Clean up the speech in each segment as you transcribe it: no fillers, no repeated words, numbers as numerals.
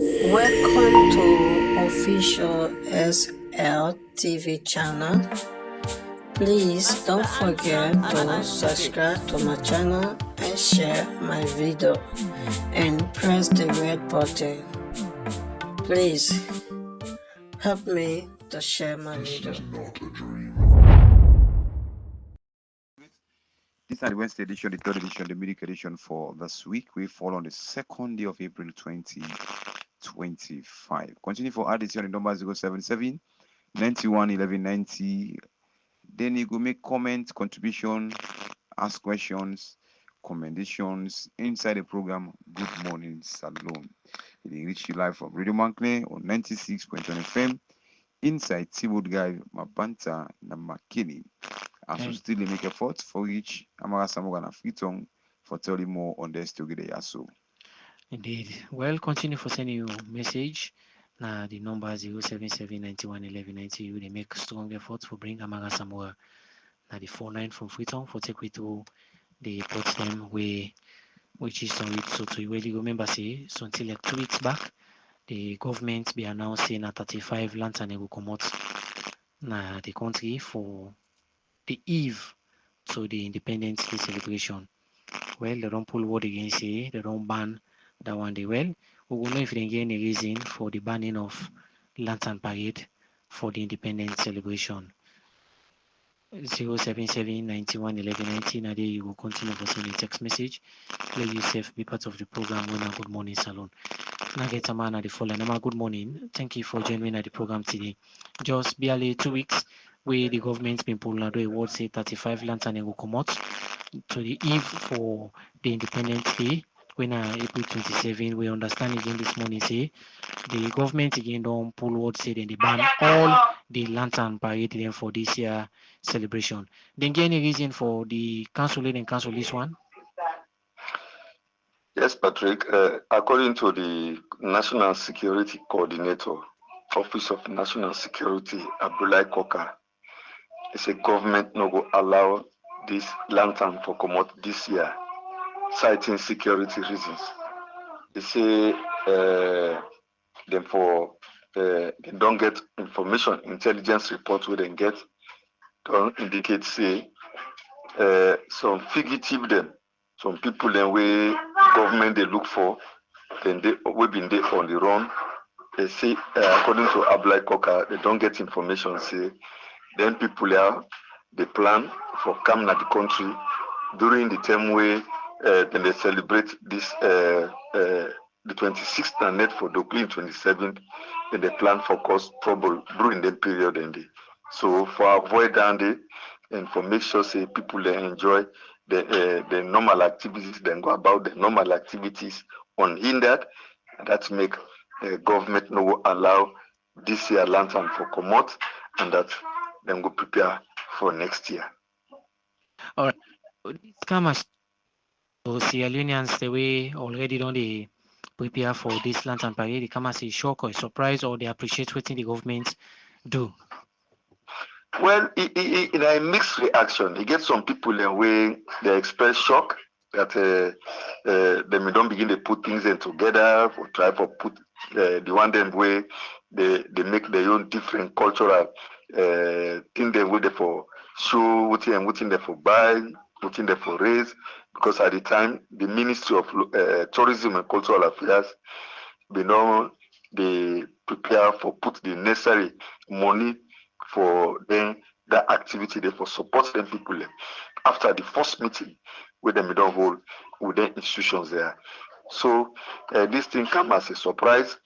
Welcome to official SL TV channel. Please don't forget to subscribe to my channel and share my video and press the red button. Please help me to share my video. This is the Wednesday edition, the third edition, the midweek edition for this week. We fall on the 2nd day of April 2025. Continue for addition, the number 077 91 11 90. Then you go make comments, contribution, ask questions, commendations inside the program. Good morning, Salon. It reach you live from Radio Mankneh on 96.1 FM inside T-Wood Guy, Mabanta, na Makeni. As we still make efforts for each Amara, Samura, and Freetong for telling more on this together. So indeed. Well, continue for sending you message. Now the number 077 91 11 90. They make strong efforts for bring Amara Samura. Now the 49 from Freetong for take we to the port them which is on it. So to really remember say so until like 2 weeks back, the government be announcing a 35 lantern will come out na the country for the eve to the Independence Day celebration. Well, they don't pull word against say they don't ban that one day. Well, we will know if they get any reason for the banning of lantern parade for the independence celebration. 077 91 11 90. Now there you will continue to send a text message. Play yourself, be part of the program when Good Morning Salon. Now get a man at the following. Good morning. Thank you for joining at the program today. Just barely 2 weeks where the government's been pulling out a word say 35 lantern will come out to the eve for the Independence Day when April 27. We understand again this morning say the government again don't pull word say then they ban all the lantern parade then for this year celebration. Then get any reason for the cancel it and cancel this one? Yes, Patrick. According to the National Security Coordinator, Office of National Security, Abdullah Koka, it's a government no go allow this lantern for come out this year, citing security reasons. They say them for they don't get information, intelligence reports where they get don't indicate say some fugitive them, some people then way government they look for, then they we been there on the run. They say according to Abdullah Koka, they don't get information say then people are they plan for coming at the country during the time where then they celebrate this the 26th and net for Dokli 27th, then they plan for cause trouble during the period and day. So for avoid that day and for make sure say people they enjoy the normal activities, then go about the normal activities unhindered, and that make government no allow this year lantern for come out, and that then go prepare for next year. All right. This come as so Sierra Leoneans the way already don't they prepare for this lantern parade, they come as a shock or a surprise, or they appreciate what the government do? Well, in a mixed reaction, you get some people in way they express shock that they don't begin to put things in together or try to put the one them way they make their own different cultural thing they way they for show what they for buy, what they for raise, because at the time the Ministry of Tourism and Cultural Affairs they prepare for put the necessary money for them that activity they for support them people after the first meeting with them don't hold with the institutions there. So this thing come as a surprise.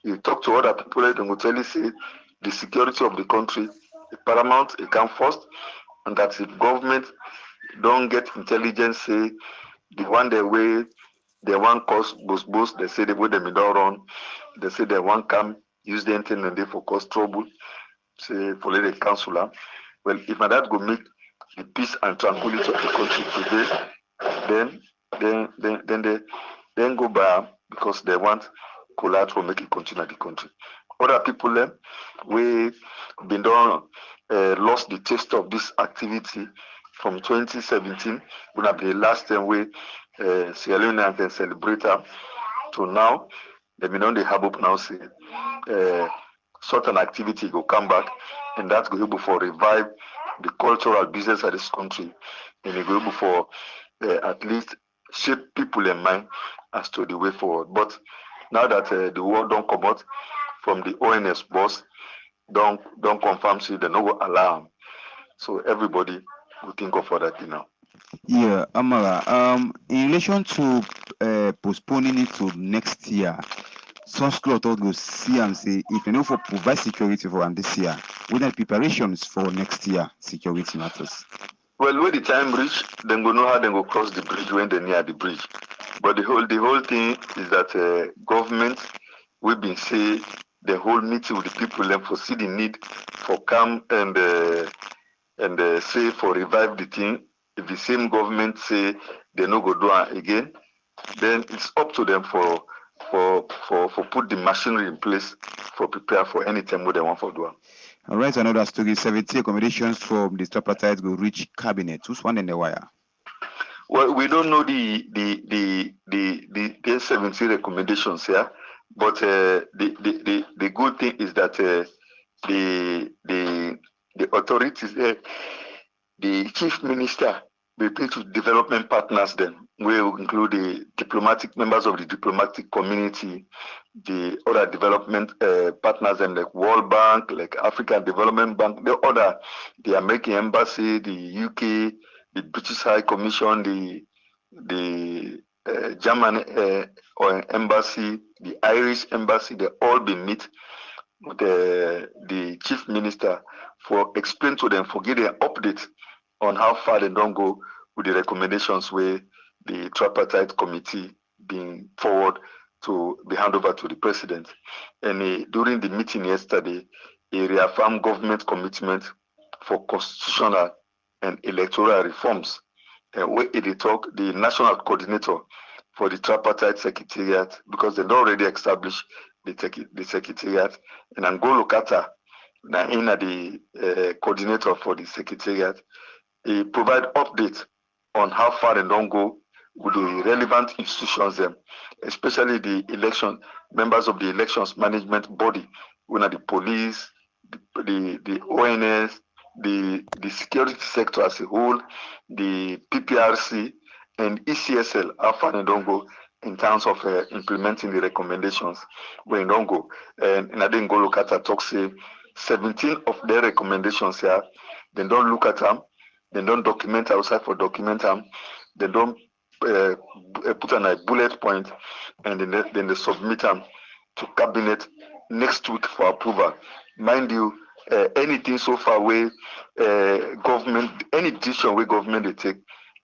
You talk to other people, they will tell you say the security of the country is paramount, it come first, and that if government don't get intelligence, say the one they way they want cause boast, they say the way them don't run, they say they want come use the internet and they for cause trouble. Say for the councillor. Well, if my dad go make the peace and tranquility of the country today, then they go by because they want collateral make it continue at the country. Other people them we been done lost the taste of this activity from 2017 when have the last time we Sierra Leone can celebrate to now. They may not they have up now say certain activity will come back, and that's going to for revive the cultural business of this country, and it go for at least shape people in mind as to the way forward. But now that the world don't come out from the ONS boss, don't confirm say they no go allow 'em. So everybody will think of other thing now. Yeah, Amara. In relation to postponing it to next year, some school thought go see and say if you know for provide security for them this year, what are the preparations for next year security matters? Well, when the time reach, then go know how they go cross the bridge when they near the bridge. But the whole thing is that government we've been say the whole meeting with the people and foresee the need for come and say for revive the thing. If the same government say they no go do it again, then it's up to them for put the machinery in place for prepare for any time where they want for do it. All right, another story. 70 accommodations from the tripartite will reach cabinet. Who's one in the wire? Well, we don't know the 70 recommendations here, but the good thing is that the authorities, the chief minister, will pay to development partners. Then will include the diplomatic members of the diplomatic community, the other development partners, and like World Bank, like African Development Bank, the American Embassy, the UK, the British High Commission, the German embassy, the Irish embassy, they all been meet with the chief minister for explain to them, for give them update on how far they don't go with the recommendations where the tripartite committee being forward to be handed over to the president. And during the meeting yesterday, he reaffirmed government commitment for constitutional and electoral reforms. And where he talk, the national coordinator for the tripartite secretariat, because they already established the secretariat, and Angolo Kata, now in the coordinator for the secretariat, he provide updates on how far they don't go with the relevant institutions, especially the election members of the elections management body, when are the police, the ONS, the security sector as a whole, the PPRC, and ECSL, how far they don't go in terms of implementing the recommendations where they don't go. And I didn't go look at talk say 17 of their recommendations here, they don't look at them, they don't document outside for document them, they don't put on a bullet point, and then they submit them to cabinet next week for approval. Mind you, anything so far where government, any decision where government they take,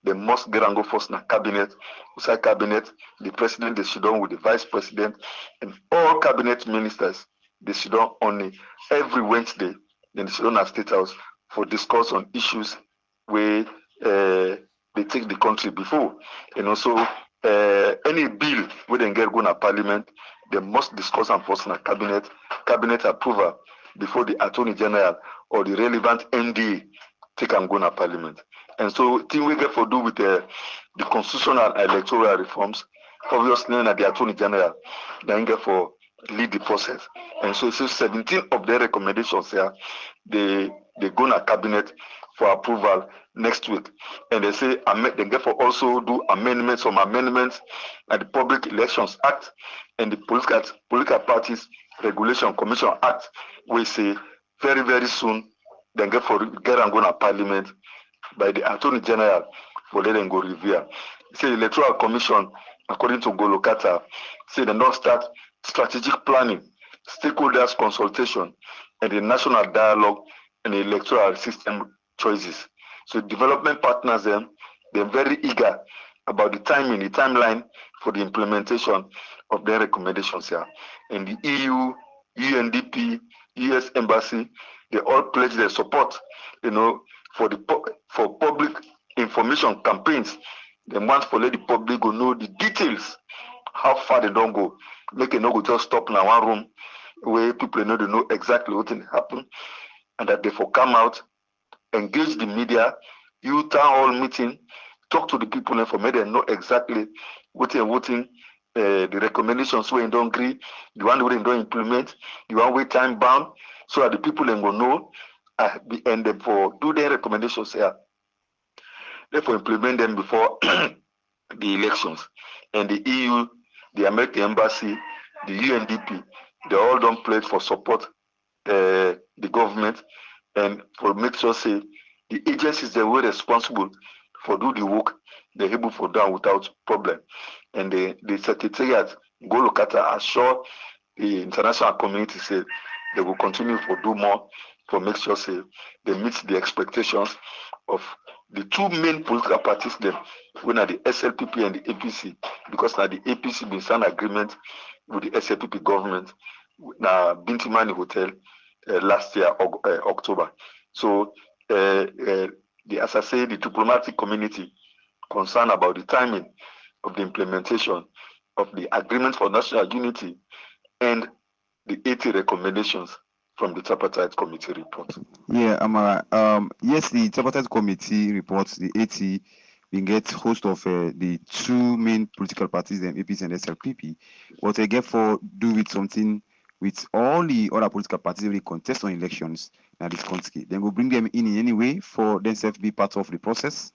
they must get and go first in a cabinet. Inside cabinet, the president they sit down with the vice president and all cabinet ministers. They sit down only every Wednesday. Then they sit down at State House for discuss on issues where they take the country before. And also any bill where they get going to parliament, they must discuss and first in a cabinet approval before the attorney general or the relevant MD take and go to parliament. And so thing we get for do with the constitutional and electoral reforms, obviously na the attorney general then get for lead the process. And so 17 of their recommendations here, they go to cabinet for approval next week. And they say they get for also do some amendments at the Public Elections Act and the Political Parties Regulation Commission Act. We say very, very soon then get and go to parliament by the Attorney General for let them go review. Say the Electoral Commission, according to Golokata, say they don't start strategic planning, stakeholders consultation, and the national dialogue and the electoral system choices. So development partners they're very eager about the timeline for the implementation of their recommendations here. And the EU, UNDP, US Embassy, they all pledge their support, for public information campaigns. They want to let the public go know the details, how far they don't go. Make it no go just stop in one room where people know they know exactly what will happen, and that they for come out, engage the media, you town hall meeting, talk to the people and for make them know exactly what they're voting the recommendations where they don't agree, the one where they don't implement, the one where time bound, so that the people then go know and therefore do their recommendations here. Therefore implement them before the elections. And the EU, the American Embassy, the UNDP, they all don't pledge for support the government and for make sure say the agencies that were responsible for do the work, they're able for done without problem. And the secretariat go look at assure the international community say they will continue for do more for make sure say they meet the expectations of the two main political parties them, when are the SLPP and the APC, because now the APC been signed agreement with the SLPP government now Bintimani Hotel last year October. So as I say, the diplomatic community concerned about the timing of the implementation of the agreement for national unity and the 80 recommendations from the tripartite committee report. Yeah, Amara. Yes, the tripartite committee reports the 80. We get host of the two main political parties, the APC and SLPP. What they get for do with something with all the other political parties that contest on elections in this country. Then we'll bring them in any way for themselves be part of the process.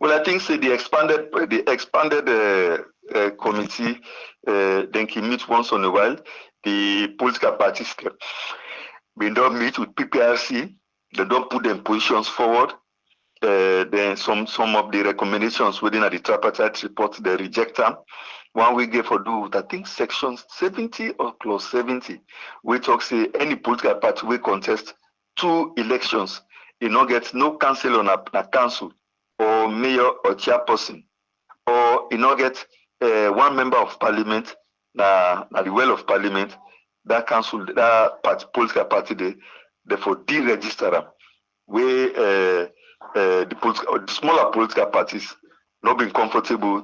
Well, I think say the expanded committee then can meet once in a while. The political parties we don't meet with PPRC. They don't put their positions forward. Then some of the recommendations within the tripartite report they reject them. One we get for do with I think section 70 or clause 70, we talk say any political party will contest two elections, you not get no council on a council or mayor or chairperson, or you not get one member of parliament na the well of parliament, that council, that political party they for deregister them. Where the smaller political parties not being comfortable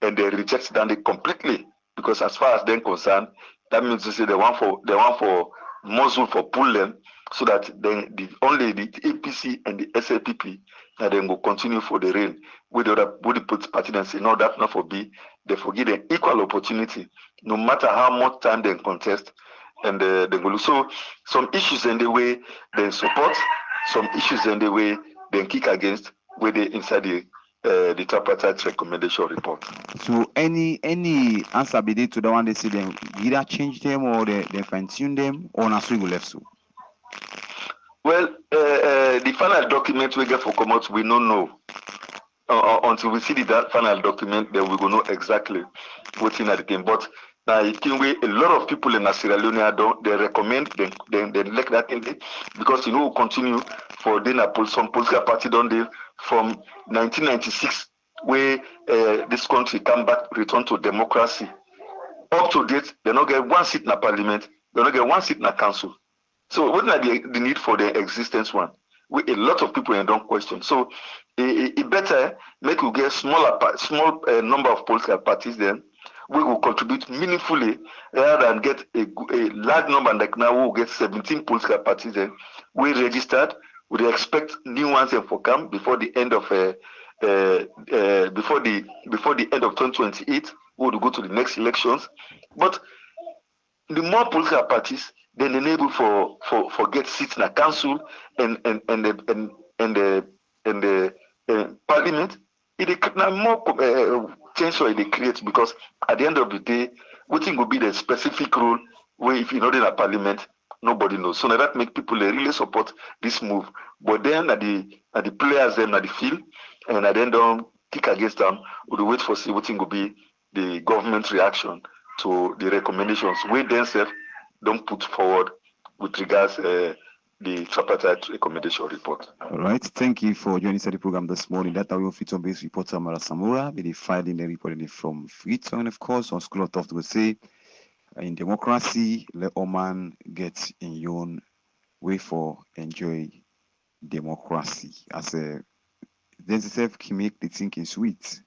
and they reject them completely, because as far as they're concerned, that means to say they want for muzzle for pull them, so that then only the APC and the SLPP and then will continue for the reign with the political party and say no, that not for be, they forgive them equal opportunity no matter how much time they contest, and they go. So some issues in the way they support, some issues in the way they kick against, where they inside the tripartite recommendation report. So any answer be there to the one they say them either change them or they fine tune them or not so left so. Well, the final document we get for come out, we don't know until we see the final document. Then we go know exactly what's in the game. But now, I think a lot of people in Sierra Leone don't they recommend they elect that in there, because we'll continue for dinner. Some political party don't they from 1996, where this country come back, return to democracy. Up to date, they don't get one seat in the parliament, they don't get one seat in the council. So what are the need for the existence one? A lot of people don't question. So it better make you get small number of political parties then we will contribute meaningfully rather than get a large number like now we will get 17 political parties then we registered. We expect new ones for come before the end of before the end of 2028. We will go to the next elections. But the more political parties then enable for get seats in the council and the parliament, it more change or it creates, because at the end of the day, what thing will be the specific rule where if you're not in a parliament, nobody knows. So now that make people really support this move. But then at the players then at the field, and at the end don't kick against them, we'll wait for see what thing will be the government reaction to the recommendations we themselves don't put forward with regards the tripartite recommendation report. All right, thank you for joining the program this morning. That our Freetown-based reporter Amara Samura will be filing the report from Freetown, of course, on School of Thought will say, in democracy, let all man get in your own way for enjoy democracy. As a then self can make the thinking sweet,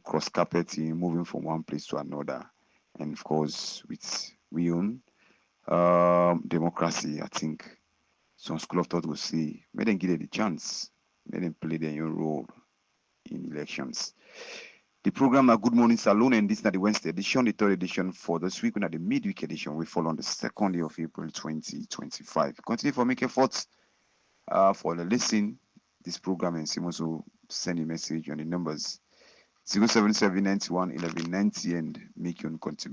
cross carpeting, moving from one place to another, and of course with we own democracy, I think some school of thought will say, may them give them the chance, may them play their own role in elections. The program are Good Morning Salon, and this is the Wednesday edition, the third edition for this week. We're at the midweek edition. We fall on the 2nd day of April 2025. Continue for make efforts for the listen this program, and also send a message on the numbers 077911190 and make your contribution.